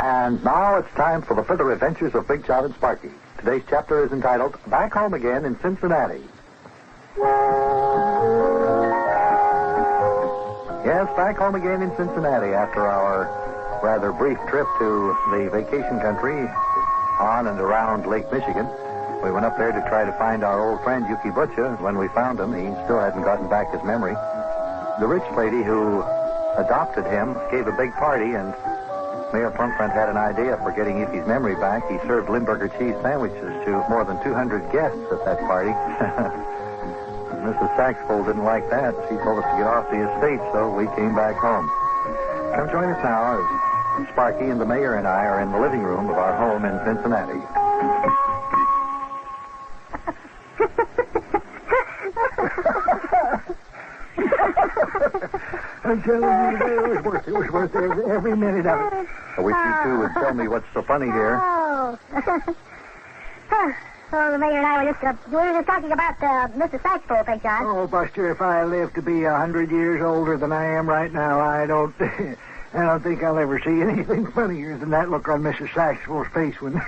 And now it's time for the further adventures of Big Jon and Sparkie. Today's chapter is entitled Back Home Again in Cincinnati. Yes, back home again in Cincinnati after our rather brief trip to the vacation country on and around Lake Michigan. We went up there to try to find our old friend Yuki Butcha. When we found him, he still hadn't gotten back his memory. The rich lady who adopted him gave a big party, and Mayor Plumfront had an idea for getting Yuki's memory back. He served Limburger cheese sandwiches to more than 200 guests at that party. Mrs. Saxful didn't like that. She told us to get off the estate, so we came back home. Come join us now as Sparkie and the mayor and I are in the living room of our home in Cincinnati. I'm telling you, it was worth every minute of it. I wish you two would tell me what's so funny here. Oh. Well, the mayor and I were just talking about Mrs. Saxful, Big Jon. Oh, Buster, if I live to be 100 years older than I am right now, I don't think I'll ever see anything funnier than that look on Mrs. Saxful's face when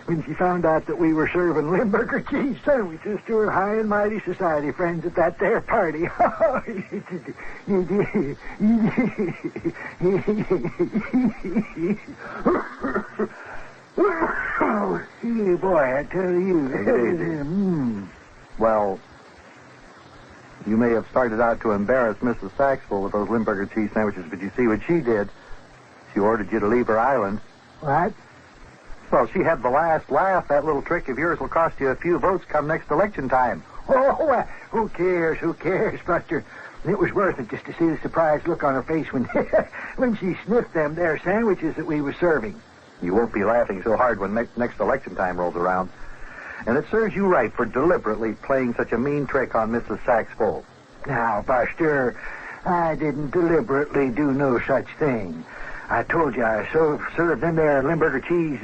when she found out that we were serving Limburger cheese sandwiches to her high and mighty society friends at that there party. Oh, boy, I tell you. Well, you may have started out to embarrass Mrs. Saxful with those Limburger cheese sandwiches, but you see what she did? She ordered you to leave her island. What? Well, she had the last laugh. That little trick of yours will cost you a few votes come next election time. Oh, who cares? Who cares, Buster? It was worth it just to see the surprised look on her face when when she sniffed them there sandwiches that we were serving. You won't be laughing so hard when next election time rolls around. And it serves you right for deliberately playing such a mean trick on Mrs. Saxful. Now, Buster, I didn't deliberately do no such thing. I told you I served them there Limburger cheese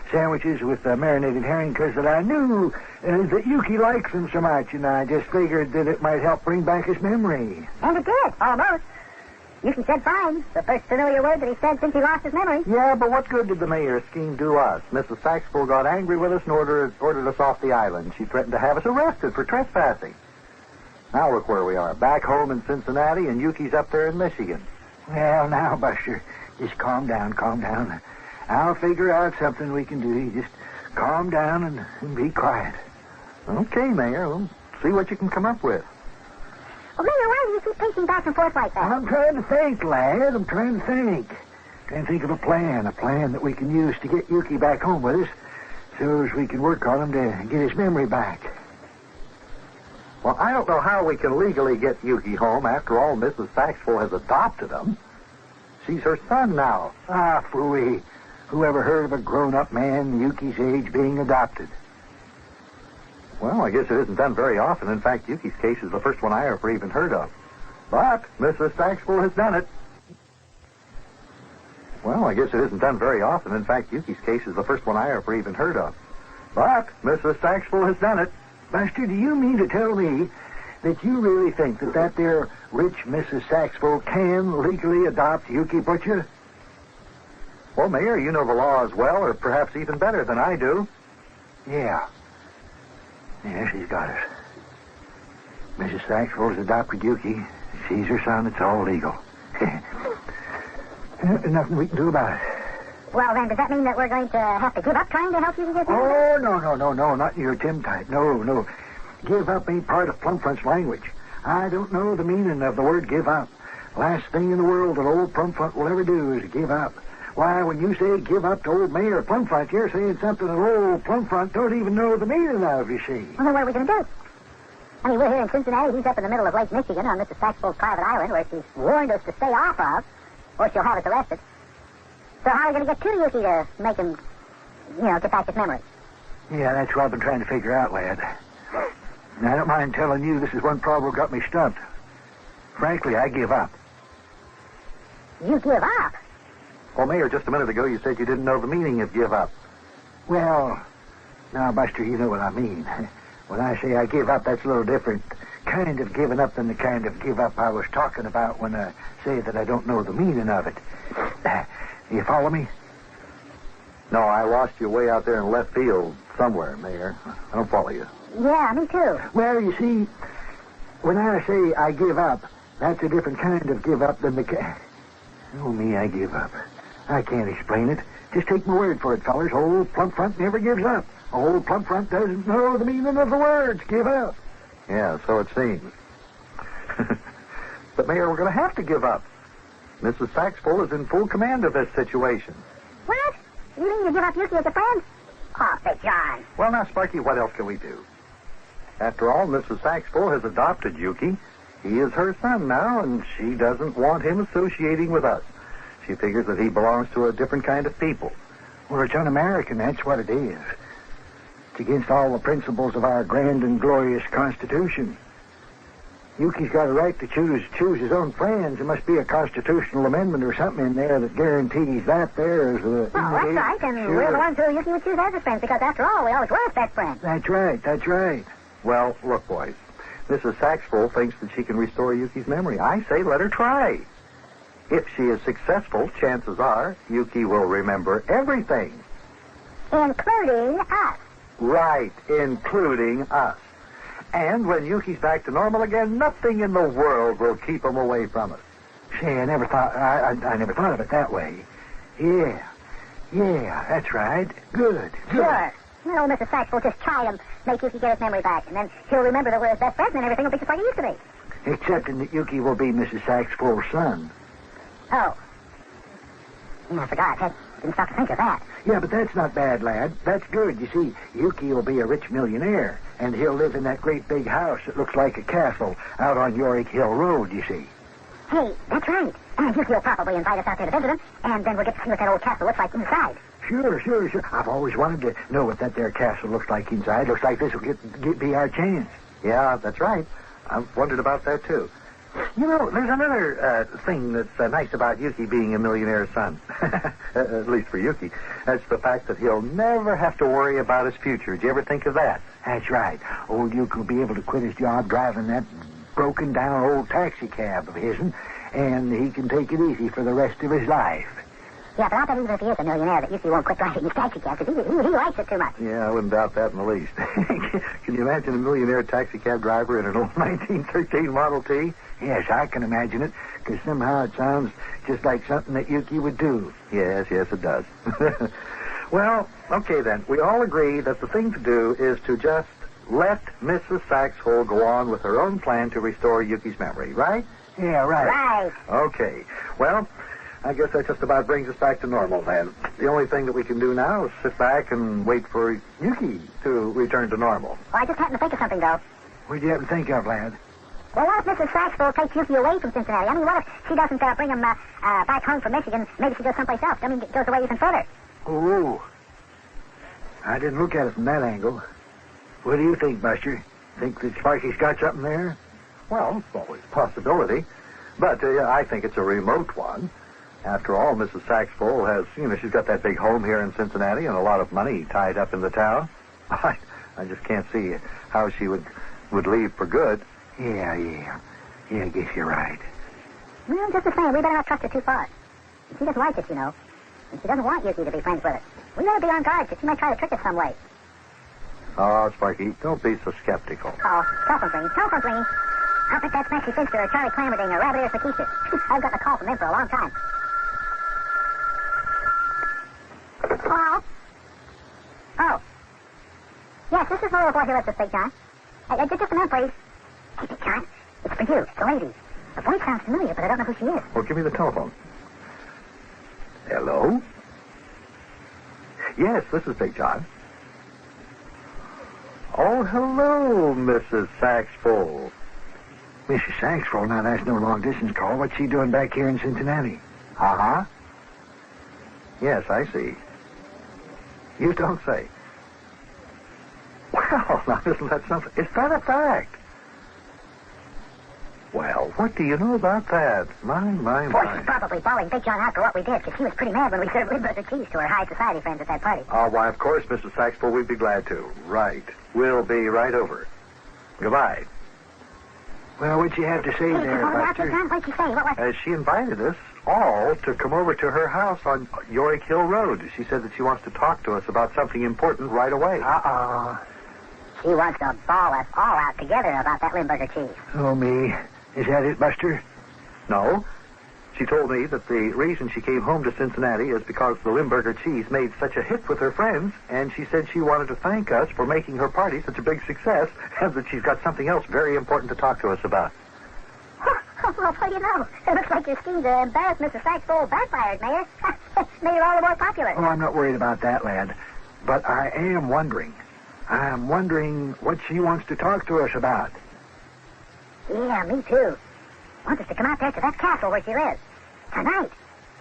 sandwiches with marinated herring because that I knew that Yuki likes them so much, and I just figured that it might help bring back his memory. And it did, almost. Yuki said fine. The first familiar word that he said since he lost his memory. Yeah, but what good did the mayor's scheme do us? Mrs. Saxful got angry with us and ordered us off the island. She threatened to have us arrested for trespassing. Now look where we are, back home in Cincinnati, and Yuki's up there in Michigan. Well, now, Buster, just calm down. I'll figure out something we can do. You just calm down and be quiet. Okay, Mayor. We'll see what you can come up with. Well, Mayor, why do you keep pacing back and forth like that? I'm trying to think, lad. I'm trying to think. Trying to think of a plan that we can use to get Yuki back home with us so as we can work on him to get his memory back. Well, I don't know how we can legally get Yuki home. After all, Mrs. Saxful has adopted him. She's her son now. Ah, phooey. Who ever heard of a grown-up man Yuki's age being adopted? Well, I guess it isn't done very often. In fact, Yuki's case is the first one I ever even heard of. But Mrs. Saxful has done it. Well, I guess it isn't done very often. In fact, Yuki's case is the first one I ever even heard of. But Mrs. Saxful has done it. Buster, do you mean to tell me that you really think that there rich Mrs. Saxful can legally adopt Yuki Butcher? Well, Mayor, you know the law as well, or perhaps even better than I do. Yeah, she's got it. Mrs. Saxful's adopted Yuki. She's her son. It's all legal. There's nothing we can do about it. Well, then, does that mean that we're going to have to give up trying to help you get no, not your Tim type. No. Give up ain't part of Plumfront's language. I don't know the meaning of the word give up. Last thing in the world that old Plumfront will ever do is give up. Why, when you say give up to old Mayor Plumfront, you're saying something that old Plumfront don't even know the meaning of, you see. Well, then what are we going to do? I mean, we're here in Cincinnati. He's up in the middle of Lake Michigan on Mrs. Saxful's private island where she's warned us to stay off of, or she'll have us arrested. So how are we going to get to Yuki to make him, get back his memory? Yeah, that's what I've been trying to figure out, lad. And I don't mind telling you this is one problem got me stumped. Frankly, I give up. You give up? Well, Mayor, just a minute ago you said you didn't know the meaning of give up. Well, now, Buster, you know what I mean. When I say I give up, that's a little different kind of giving up than the kind of give up I was talking about when I say that I don't know the meaning of it. You follow me? No, I lost you way out there in left field somewhere, Mayor. I don't follow you. Yeah, me too. Well, you see, when I say I give up, that's a different kind of give up than Oh, me, I give up. I can't explain it. Just take my word for it, fellers. Old Plump Front never gives up. Old Plump Front doesn't know the meaning of the words give up. Yeah, so it seems. But, Mayor, we're going to have to give up. Mrs. Saxful is in full command of this situation. What? You mean you give up Yuki as a friend? Oh, Big John. Well, now, Sparky, what else can we do? After all, Mrs. Saxful has adopted Yuki. He is her son now, and she doesn't want him associating with us. She figures that he belongs to a different kind of people. Well, it's un-American, that's what it is. It's against all the principles of our grand and glorious Constitution. Yuki's got a right to choose his own friends. There must be a constitutional amendment or something in there that guarantees that there is Well, that's right, and Sure. we're the ones who Yuki would choose as his friends, because after all, we always were his best friends. That's right. Well, look, boys. Mrs. Saxful thinks that she can restore Yuki's memory. I say let her try. If she is successful, chances are Yuki will remember everything. Including us. Right, including us. And when Yuki's back to normal again, nothing in the world will keep him away from us. Say, I never thought of it that way. Yeah, that's right. Good. Sure. You know, Mrs. Sax will just try to make Yuki get his memory back, and then he'll remember that we're his best friends, and everything will be just like it used to be. Excepting that Yuki will be Mrs. Saxful's son. Oh. I forgot. I didn't stop to think of that. Yeah, but that's not bad, lad. That's good. You see, Yuki will be a rich millionaire, and he'll live in that great big house that looks like a castle out on Yorick Hill Road, you see. Hey, that's right. And Yuki will probably invite us out there to visit him, and then we'll get to see what that old castle looks like inside. Sure. I've always wanted to know what that there castle looks like inside. Looks like this will be our chance. Yeah, that's right. I've wondered about that, too. You know, there's another thing that's nice about Yuki being a millionaire's son. At least for Yuki. That's the fact that he'll never have to worry about his future. Did you ever think of that? That's right. Old Yuki will be able to quit his job driving that broken-down old taxi cab of his'n, and he can take it easy for the rest of his life. Yeah, but I bet even if he is a millionaire, that Yuki won't quit driving his taxi cab, because he likes it too much. Yeah, I wouldn't doubt that in the least. Can you imagine a millionaire taxi cab driver in an old 1913 Model T? Yes, I can imagine it, because somehow it sounds just like something that Yuki would do. Yes, it does. Well, okay then. We all agree that the thing to do is to just let Mrs. Saxful go on with her own plan to restore Yuki's memory, right? Yeah, right. Right. Okay. Well, I guess that just about brings us back to normal then. The only thing that we can do now is sit back and wait for Yuki to return to normal. Well, I just happened to think of something, though. What'd you happen to think of, lad? Well, what if Mrs. Saxful takes Yuki away from Cincinnati? I mean, what if she doesn't bring him back home from Michigan? Maybe she goes someplace else. I mean, goes away even further. Oh, I didn't look at it from that angle. What do you think, Buster? Think that Sparky's got something there? Well, it's always a possibility. But I think it's a remote one. After all, Mrs. Saxful has, she's got that big home here in Cincinnati and a lot of money tied up in the town. I just can't see how she would leave for good. Yeah, I guess you're right. Well, just the same, we better not trust her too far. She doesn't like us, And she doesn't want Yuki to be friends with us. We better be on guard, because she might try to trick us some way. Oh, Sparky, don't be so skeptical. Oh, telephone's ringing. I'll bet that's Maxie Finster or Charlie Clammerding or Rabbit Ear Sakisha. I've gotten a call from them for a long time. Hello? Oh. Yes, this is the little boy who lives with Big John. Just a minute, please. Hey, Big John, it's for you. It's a lady. The voice sounds familiar, but I don't know who she is. Well, give me the telephone. Hello? Yes, this is Big John. Oh, hello, Mrs. Saxful. Mrs. Saxful, now that's no long-distance call. What's she doing back here in Cincinnati? Uh-huh. Yes, I see. You don't say. Well, now, isn't that something? Is that a fact? Well, what do you know about that? My. Boy, she's probably bawling Big John out for what we did, because she was pretty mad when we served Limburger cheese to her high society friends at that party. Oh, why, of course, Mrs. Saxful, we'd be glad to. Right. We'll be right over. Goodbye. Well, what'd you have to say there, Buster? What'd she say? What was it? She invited us all to come over to her house on Yorick Hill Road. She said that she wants to talk to us about something important right away. Uh-oh. She wants to ball us all out together about that Limburger cheese. Oh, me. Is that it, Buster? No. She told me that the reason she came home to Cincinnati is because the Limburger cheese made such a hit with her friends, and she said she wanted to thank us for making her party such a big success, and that she's got something else very important to talk to us about. Well, what do you know? It looks like your scheme to embarrass Mrs. Saxbold backfired, Mayor. Made her all the more popular. Oh, I'm not worried about that, lad. But I am wondering. I'm wondering what she wants to talk to us about. Yeah, me too. Wants us to come out there to that castle where she lives. Tonight.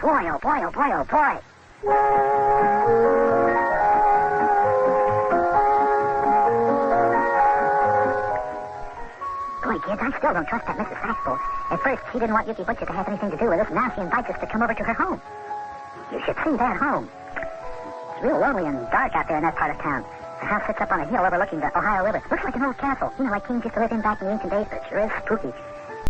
Boy, oh boy, oh boy, oh boy. Boy, kids, I still don't trust that Mrs. Saxbold. At first, she didn't want Yuki Butcher to have anything to do with us. Now she invites us to come over to her home. You should see that home. It's real lonely and dark out there in that part of town. The house sits up on a hill overlooking the Ohio River. Looks like an old castle. You know, like kings used to live in back in the ancient days, but it sure is spooky.